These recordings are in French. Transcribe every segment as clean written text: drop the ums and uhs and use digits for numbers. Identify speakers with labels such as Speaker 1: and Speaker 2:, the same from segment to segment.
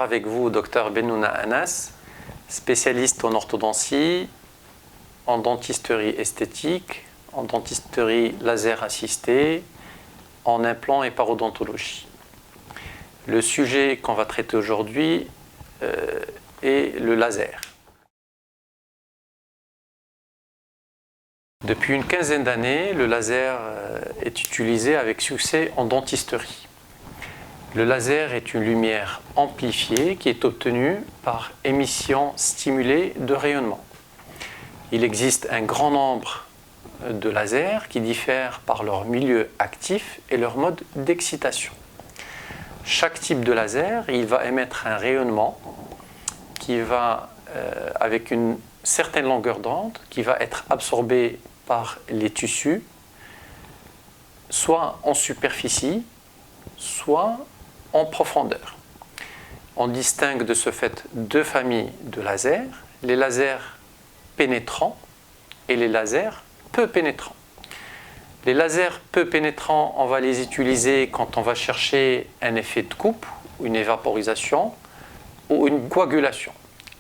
Speaker 1: avec vous Dr Bennouna Anas, spécialiste en orthodontie, en dentisterie esthétique, en dentisterie laser assistée, en implant et parodontologie. Le sujet qu'on va traiter aujourd'hui est le laser. Depuis une quinzaine d'années, le laser est utilisé avec succès en dentisterie. Le laser est une lumière amplifiée qui est obtenue par émission stimulée de rayonnement. Il existe un grand nombre de lasers qui diffèrent par leur milieu actif et leur mode d'excitation. Chaque type de laser, il va émettre un rayonnement qui va, avec une certaine longueur d'onde, qui va être absorbé par les tissus, soit en superficie, soit en profondeur. On distingue de ce fait deux familles de lasers, les lasers pénétrants et les lasers peu pénétrants. Les lasers peu pénétrants, on va les utiliser quand on va chercher un effet de coupe, une évaporisation ou une coagulation.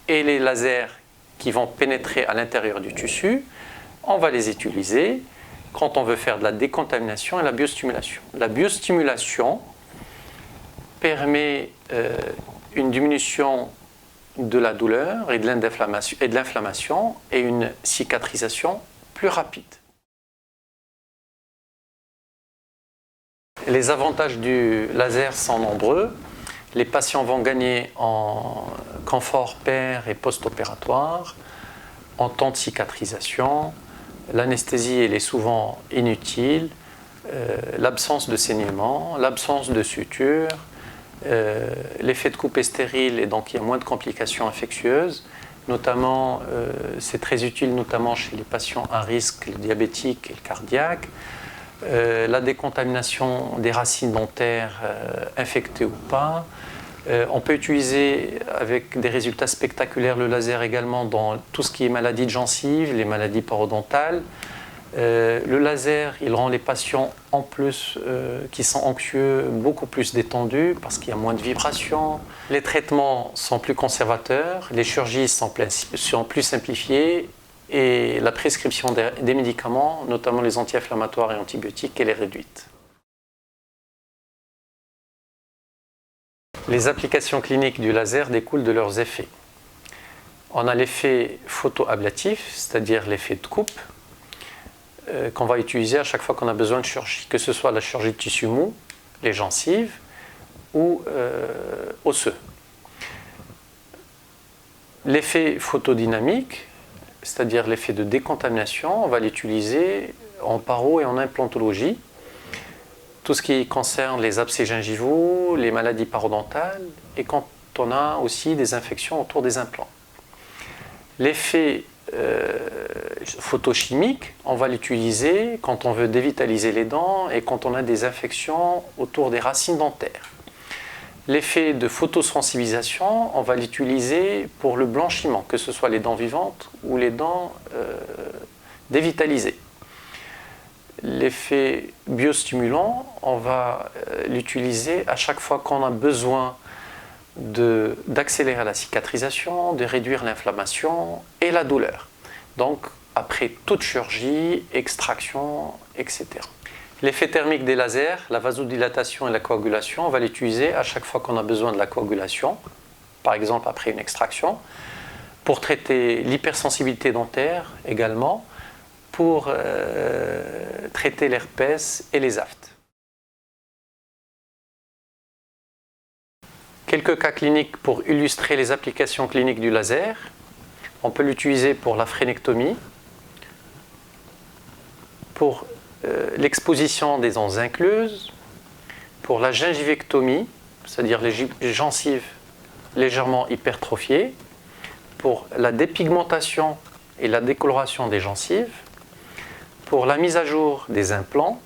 Speaker 1: Et les lasers qui vont pénétrer à l'intérieur du tissu, on va les utiliser quand on veut faire de la décontamination et la biostimulation. La biostimulation permet une diminution de la douleur et de l'inflammation et une cicatrisation plus rapide. Les avantages du laser sont nombreux. Les patients vont gagner en confort père et post-opératoire, en temps de cicatrisation. L'anesthésie elle est souvent inutile, l'absence de saignement, l'absence de suture, l'effet de coupe est stérile et donc il y a moins de complications infectieuses. Notamment, c'est très utile notamment chez les patients à risque, le diabétique et le cardiaque. La décontamination des racines dentaires infectées ou pas. On peut utiliser avec des résultats spectaculaires le laser également dans tout ce qui est maladies de gencives, les maladies parodontales. Le laser, il rend les patients en plus qui sont anxieux beaucoup plus détendus parce qu'il y a moins de vibrations. Les traitements sont plus conservateurs, les chirurgies sont plus simplifiées et la prescription des médicaments, notamment les anti-inflammatoires et antibiotiques, elle est réduite. Les applications cliniques du laser découlent de leurs effets. On a l'effet photoablatif, c'est-à-dire l'effet de coupe, qu'on va utiliser à chaque fois qu'on a besoin de chirurgie, que ce soit la chirurgie de tissu mou, les gencives ou osseux. L'effet photodynamique, c'est-à-dire l'effet de décontamination, on va l'utiliser en paro et en implantologie. Tout ce qui concerne les abcès gingivaux, les maladies parodontales et quand on a aussi des infections autour des implants. L'effet photochimique, on va l'utiliser quand on veut dévitaliser les dents et quand on a des infections autour des racines dentaires. L'effet de photosensibilisation, on va l'utiliser pour le blanchiment, que ce soit les dents vivantes ou les dents dévitalisées. L'effet biostimulant, on va l'utiliser à chaque fois qu'on a besoin d'accélérer la cicatrisation, de réduire l'inflammation et la douleur. Donc, après toute chirurgie, extraction, etc. L'effet thermique des lasers, la vasodilatation et la coagulation, on va l'utiliser à chaque fois qu'on a besoin de la coagulation, par exemple après une extraction, pour traiter l'hypersensibilité dentaire également, pour traiter l'herpès et les aftes. Quelques cas cliniques pour illustrer les applications cliniques du laser. On peut l'utiliser pour la phrénectomie, pour l'exposition des dents incluses, pour la gingivectomie, c'est-à-dire les gencives légèrement hypertrophiées, pour la dépigmentation et la décoloration des gencives, pour la mise à jour des implants,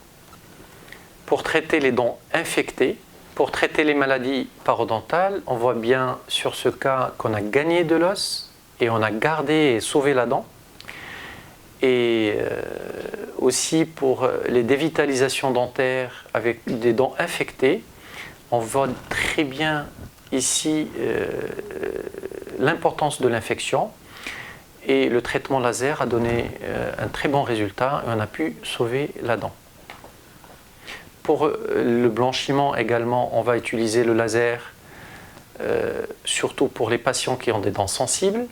Speaker 1: pour traiter les dents infectées, pour traiter les maladies parodontales. On voit bien sur ce cas qu'on a gagné de l'os et on a gardé et sauvé la dent. Et aussi pour les dévitalisations dentaires avec des dents infectées, on voit très bien ici l'importance de l'infection et le traitement laser a donné un très bon résultat et on a pu sauver la dent. Pour le blanchiment également, on va utiliser le laser surtout pour les patients qui ont des dents sensibles,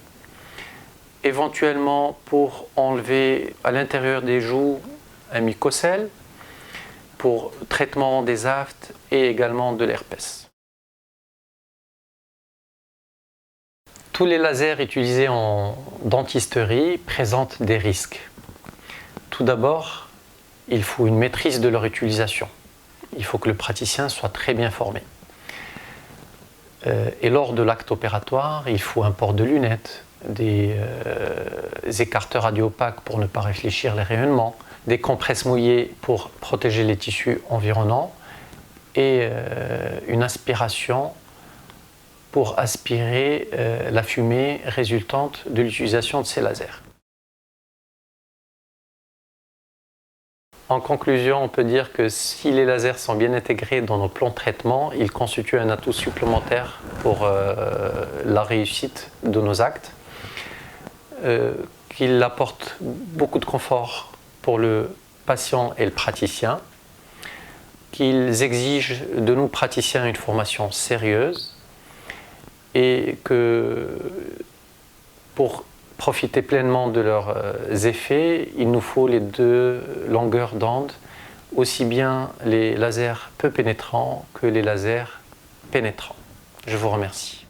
Speaker 1: éventuellement pour enlever à l'intérieur des joues un mucocèle, pour traitement des aftes et également de l'herpès. Tous les lasers utilisés en dentisterie présentent des risques. Tout d'abord, il faut une maîtrise de leur utilisation. Il faut que le praticien soit très bien formé. Et lors de l'acte opératoire, il faut un port de lunettes, des écarteurs radiopaques pour ne pas réfléchir les rayonnements, des compresses mouillées pour protéger les tissus environnants et une aspiration pour aspirer la fumée résultante de l'utilisation de ces lasers. En conclusion, on peut dire que si les lasers sont bien intégrés dans nos plans de traitement, ils constituent un atout supplémentaire pour la réussite de nos actes, qu'ils apportent beaucoup de confort pour le patient et le praticien, qu'ils exigent de nous praticiens une formation sérieuse et que pour profiter pleinement de leurs effets, il nous faut les deux longueurs d'onde, aussi bien les lasers peu pénétrants que les lasers pénétrants. Je vous remercie.